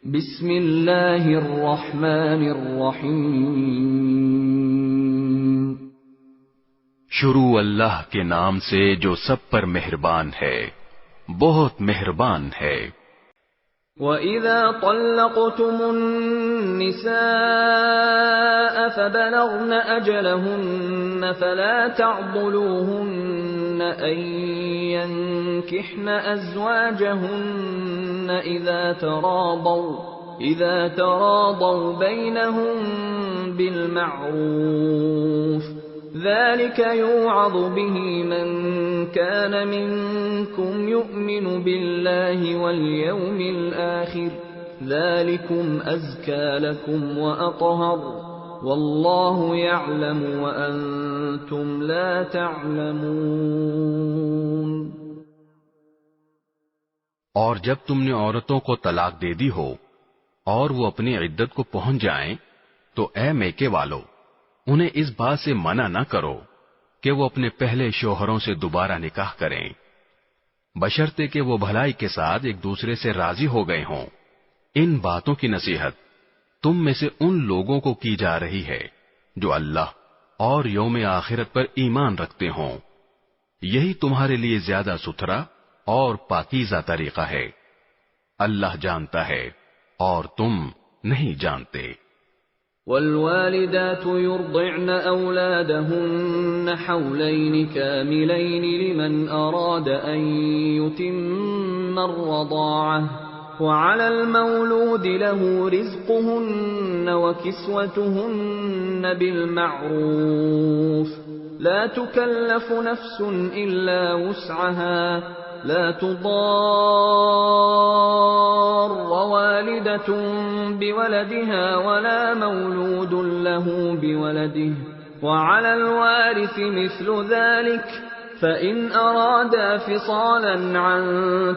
بسم اللہ الرحمن الرحیم شروع اللہ کے نام سے جو سب پر مہربان ہے، بہت مہربان ہے۔ وَإِذَا طَلَّقْتُمُ النِّسَاءَ فَبَلَغْنَ أَجَلَهُنَّ فَلَا تَعْضُلُوهُنَّ أَن يَنكِحْنَ أَزْوَاجَهُنَّ إِذَا تَرَاضَوْا بَيْنَهُم بِالْمَعْرُوفِ ۗ ذَلِكَ يُوعَظُ بِهِ مَن كَانَ مِنكُمْ يُؤْمِنُ بِاللَّهِ وَالْيَوْمِ الْآخِرِ ۗ ذَلِكُمْ أَزْكَىٰ لَكُمْ وَأَطْهَرُ ۗ وَاللَّهُ يَعْلَمُ وَأَنتُمْ لَا تَعْلَمُونَ۔ اور جب تم نے عورتوں کو طلاق دے دی ہو اور وہ اپنی عدت کو پہنچ جائیں تو اے میکے والو، انہیں اس بات سے منع نہ کرو کہ وہ اپنے پہلے شوہروں سے دوبارہ نکاح کریں، بشرطے کہ وہ بھلائی کے ساتھ ایک دوسرے سے راضی ہو گئے ہوں۔ ان باتوں کی نصیحت تم میں سے ان لوگوں کو کی جا رہی ہے جو اللہ اور یوم آخرت پر ایمان رکھتے ہوں، یہی تمہارے لیے زیادہ ستھرا اور پاکیزہ طریقہ ہے۔ اللہ جانتا ہے اور تم نہیں جانتے۔ والوالدات يرضعن أولادهن حولين كاملين لمن أراد أن يتم الرضاعة، وعلى المولود له رزقهن وكسوتهن بالمعروف، لا تكلف نفس إلا وسعها، لا تضار والدة بولدها ولا مولود له بولده، وعلى الوارث مثل ذلك، فإن أرادا فصالا عن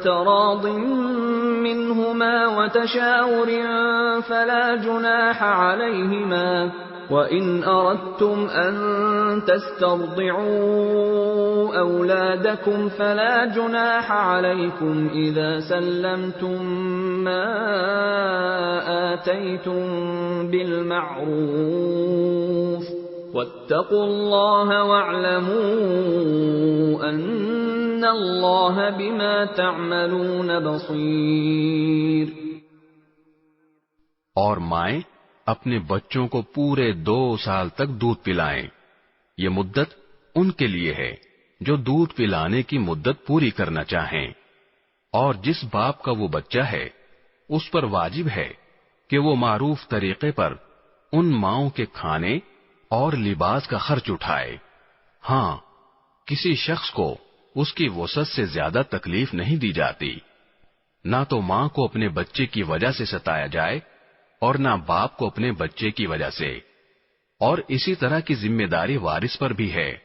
تراض منهما وتشاور فلا جناح عليهما، وَإِنْ أَرَدْتُمْ أَن تَسْتَرْضِعُوا أَوْلَادَكُمْ فَلَا جُنَاحَ عَلَيْكُمْ إِذَا سَلَّمْتُم مَّا آتَيْتُم بِالْمَعْرُوفِ ۗ وَاتَّقُوا اللَّهَ وَاعْلَمُوا أَنَّ اللَّهَ بِمَا تَعْمَلُونَ بَصِيرٌ۔ اور مائیں اپنے بچوں کو پورے 2 سال تک دودھ پلائیں۔ یہ مدت ان کے لیے ہے جو دودھ پلانے کی مدت پوری کرنا چاہیں، اور جس باپ کا وہ بچہ ہے اس پر واجب ہے کہ وہ معروف طریقے پر ان ماؤں کے کھانے اور لباس کا خرچ اٹھائے۔ ہاں، کسی شخص کو اس کی وسعت سے زیادہ تکلیف نہیں دی جاتی، نہ تو ماں کو اپنے بچے کی وجہ سے ستایا جائے اور نہ باپ کو اپنے بچے کی وجہ سے، اور اسی طرح کی ذمہ داری وارث پر بھی ہے۔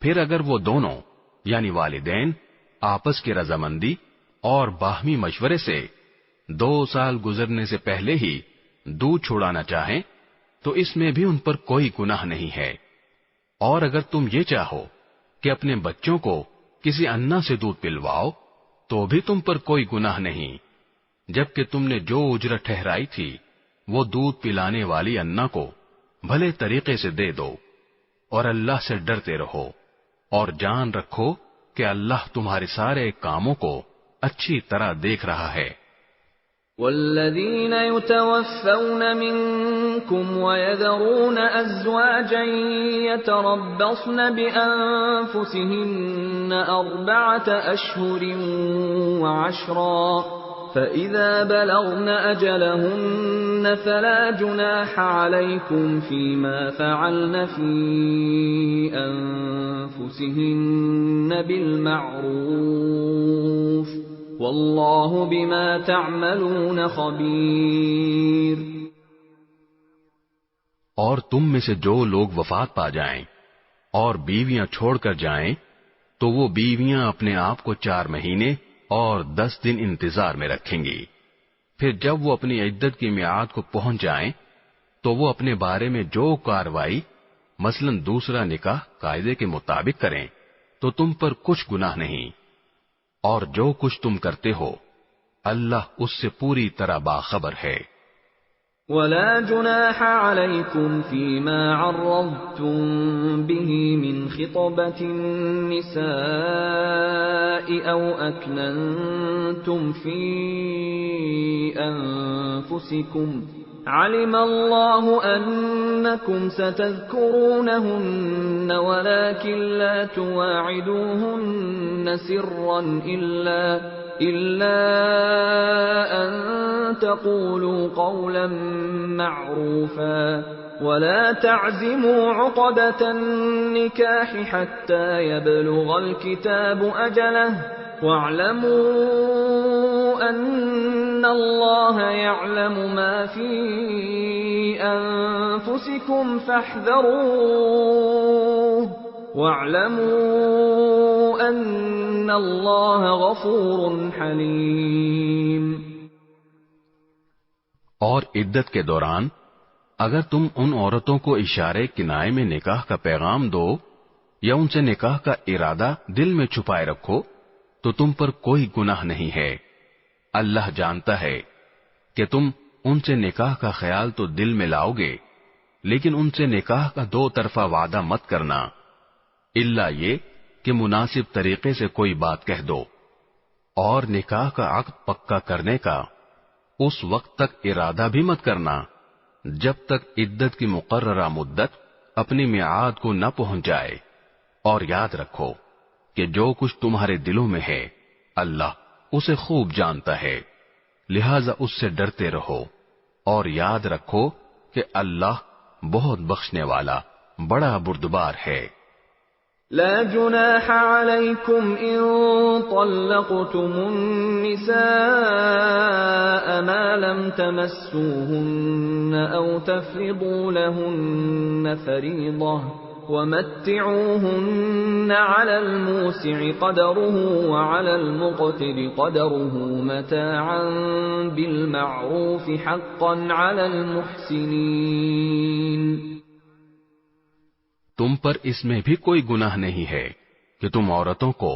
پھر اگر وہ دونوں یعنی والدین آپس کی رضامندی اور باہمی مشورے سے 2 سال گزرنے سے پہلے ہی دودھ چھڑانا چاہیں تو اس میں بھی ان پر کوئی گناہ نہیں ہے۔ اور اگر تم یہ چاہو کہ اپنے بچوں کو کسی انا سے دودھ پلواؤ تو بھی تم پر کوئی گناہ نہیں، جبکہ تم نے جو اجرت ٹھہرائی تھی وہ دودھ پلانے والی انا کو بھلے طریقے سے دے دو، اور اللہ سے ڈرتے رہو اور جان رکھو کہ اللہ تمہارے سارے کاموں کو اچھی طرح دیکھ رہا ہے۔ والذین یتوفون منکم ویذرون ازواجا یتربصن بانفسهن 4 اشہر وعشرا، فَإِذَا بَلَغْنَ أَجَلَهُنَّ فَلَا جُنَاحَ عَلَيْكُمْ فِيمَا فَعَلْنَ فِي أَنفُسِهِنَّ بِالْمَعْرُوفِ ۗ وَاللَّهُ بِمَا تَعْمَلُونَ خَبِيرٌ۔ اور تم میں سے جو لوگ وفات پا جائیں اور بیویاں چھوڑ کر جائیں تو وہ بیویاں اپنے آپ کو 4 مہینے اور 10 دن انتظار میں رکھیں گی۔ پھر جب وہ اپنی عدت کی میعاد کو پہنچ جائیں تو وہ اپنے بارے میں جو کارروائی مثلا دوسرا نکاح قاعدے کے مطابق کریں تو تم پر کچھ گناہ نہیں، اور جو کچھ تم کرتے ہو اللہ اس سے پوری طرح باخبر ہے۔ ولا جناح عليكم فيما عرضتم به من خطبة النساء أو أكننتم في أنفسكم علم الله أنكم ستذكرونهن ولكن لا تواعدوهن سرا إلا أن تقولوا قولا معروفا ولا تعزموا عقدة النكاح حتى يبلغ الكتاب أجله واعلموا أن الله يعلم ما في أنفسكم فاحذروه واعلموا أن الله غفور حليم۔ اور عدت کے دوران اگر تم ان عورتوں کو اشارے کنائے میں نکاح کا پیغام دو یا ان سے نکاح کا ارادہ دل میں چھپائے رکھو تو تم پر کوئی گناہ نہیں ہے۔ اللہ جانتا ہے کہ تم ان سے نکاح کا خیال تو دل میں لاؤ گے، لیکن ان سے نکاح کا دو طرفہ وعدہ مت کرنا، الا یہ کہ مناسب طریقے سے کوئی بات کہہ دو، اور نکاح کا عقد پکا کرنے کا اس وقت تک ارادہ بھی مت کرنا جب تک عدت کی مقررہ مدت اپنی میعاد کو نہ پہنچ جائے، اور یاد رکھو کہ جو کچھ تمہارے دلوں میں ہے اللہ اسے خوب جانتا ہے، لہذا اس سے ڈرتے رہو اور یاد رکھو کہ اللہ بہت بخشنے والا بڑا بردبار ہے۔ لا جناح عليكم إن طلقتم النساء ما لم تمسوهن أو تفرضوا لهن فريضة ومتعوهن على الموسع قدره وعلى المقتر قدره متاعا بالمعروف حقا على المحسنين۔ تم پر اس میں بھی کوئی گناہ نہیں ہے کہ تم عورتوں کو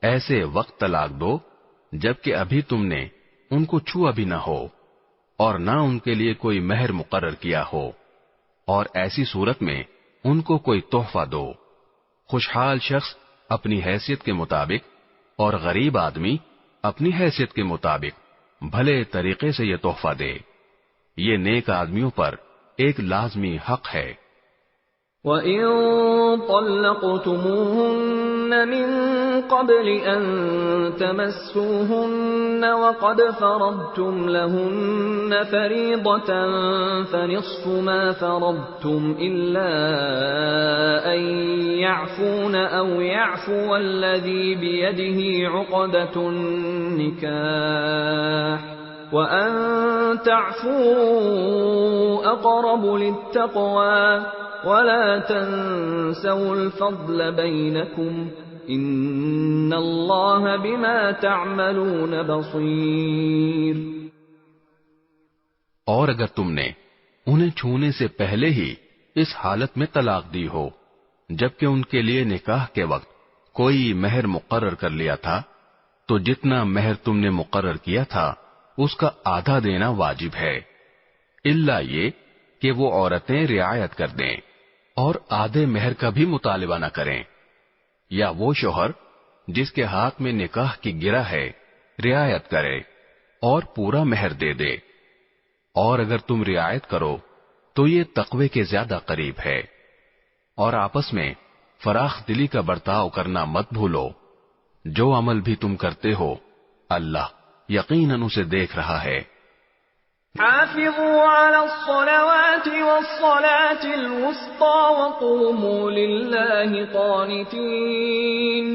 ایسے وقت طلاق دو جبکہ ابھی تم نے ان کو چھوا بھی نہ ہو اور نہ ان کے لیے کوئی مہر مقرر کیا ہو، اور ایسی صورت میں ان کو کوئی تحفہ دو۔ خوشحال شخص اپنی حیثیت کے مطابق اور غریب آدمی اپنی حیثیت کے مطابق بھلے طریقے سے یہ تحفہ دے، یہ نیک آدمیوں پر ایک لازمی حق ہے۔ وَإِن طَلَّقْتُمُوهُنَّ مِن قَبْلِ أَن تَمَسُّوهُنَّ وَقَدْ فَرَضْتُمْ لَهُنَّ فَرِيضَةً فَنِصْفُ مَا فَرَضْتُمْ إِلَّا أَن يَعْفُونَ أَوْ يَعْفُوَ الَّذِي بِيَدِهِ عُقْدَةُ النِّكَاحِ وَأَن تَعْفُوا أَقْرَبُ لِلتَّقْوَى وَلَا تَنسَوْا الْفَضْلَ بَيْنَكُمْ إِنَّ اللَّهَ بِمَا تَعْمَلُونَ بَصِيرٌ۔ اور اگر تم نے انہیں چھونے سے پہلے ہی اس حالت میں طلاق دی ہو جبکہ ان کے لیے نکاح کے وقت کوئی مہر مقرر کر لیا تھا، تو جتنا مہر تم نے مقرر کیا تھا اس کا آدھا دینا واجب ہے، الا یہ کہ وہ عورتیں رعایت کر دیں اور آدھے مہر کا بھی مطالبہ نہ کریں، یا وہ شوہر جس کے ہاتھ میں نکاح کی گرہ ہے رعایت کرے اور پورا مہر دے دے، اور اگر تم رعایت کرو تو یہ تقوی کے زیادہ قریب ہے، اور آپس میں فراخ دلی کا برتاؤ کرنا مت بھولو، جو عمل بھی تم کرتے ہو اللہ یقیناً اسے دیکھ رہا ہے۔ حافظوا على الصلوات والصلاة الوسطى وقوموا لله قانتين۔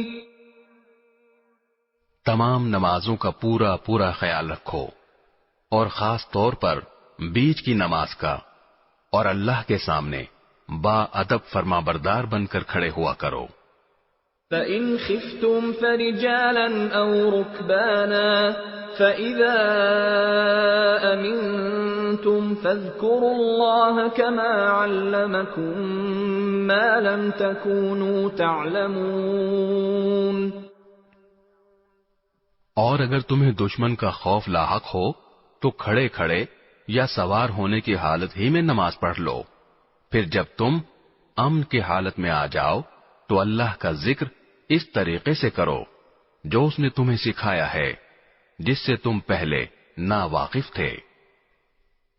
تمام نمازوں کا پورا پورا خیال رکھو، اور خاص طور پر بیچ کی نماز کا، اور اللہ کے سامنے با ادب فرما بردار بن کر کھڑے ہوا کرو۔ فَإِنْ خِفْتُمْ فَرِجَالًا أَوْ رُكْبَانًا فَإِذَا أَمِنْتُمْ فَاذْكُرُوا اللَّهَ كَمَا عَلَّمَكُمْ مَا لَمْ تَكُونُوا تَعْلَمُونَ۔ اور اگر تمہیں دشمن کا خوف لاحق ہو تو کھڑے کھڑے یا سوار ہونے کی حالت ہی میں نماز پڑھ لو، پھر جب تم امن کی حالت میں آ جاؤ تو اللہ کا ذکر اس طریقے سے کرو جو اس نے تمہیں سکھایا ہے، جس سے تم پہلے ناواقف تھے۔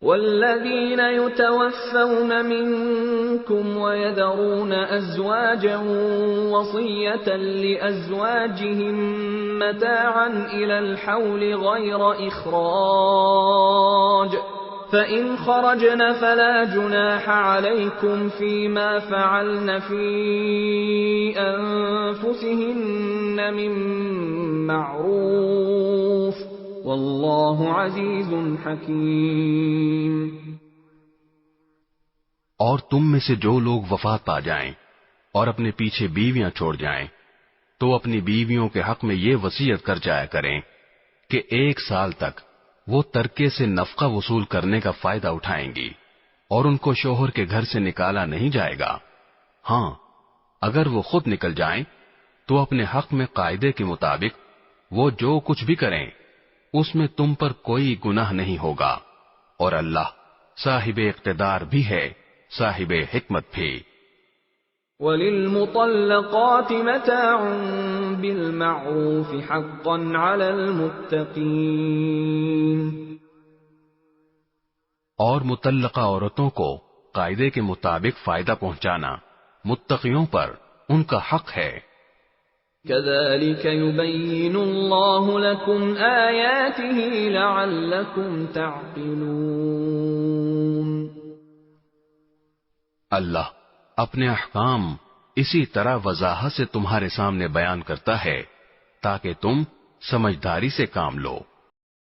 والذين يتوفون منكم ويذرون أزواجا وصية لأزواجهم متاعا إلى الحول غير إخراج فإن خرجن فلا جناح عليكم فيما فعلن في أنفسهن من معروف واللہ عزیز حکیم۔ اور تم میں سے جو لوگ وفات پا جائیں اور اپنے پیچھے بیویاں چھوڑ جائیں تو اپنی بیویوں کے حق میں یہ وصیت کر جایا کریں کہ 1 سال تک وہ ترکے سے نفقہ وصول کرنے کا فائدہ اٹھائیں گی اور ان کو شوہر کے گھر سے نکالا نہیں جائے گا۔ ہاں، اگر وہ خود نکل جائیں تو اپنے حق میں قاعدے کے مطابق وہ جو کچھ بھی کریں اس میں تم پر کوئی گناہ نہیں ہوگا، اور اللہ صاحب اقتدار بھی ہے، صاحب حکمت بھی۔ وَلِلْمُطَلَّقَاتِ مَتَاعٌ بِالْمَعْرُوفِ حَقًّا عَلَى الْمُتَّقِينَ۔ اور مطلقہ عورتوں کو قاعدے کے مطابق فائدہ پہنچانا متقیوں پر ان کا حق ہے۔ كَذَلِكَ يُبَيِّنُ اللَّهُ لَكُمْ آيَاتِهِ لَعَلَّكُمْ تَعْقِلُونَ۔ اللہ اپنے احکام اسی طرح وضاحت سے تمہارے سامنے بیان کرتا ہے تاکہ تم سمجھداری سے کام لو۔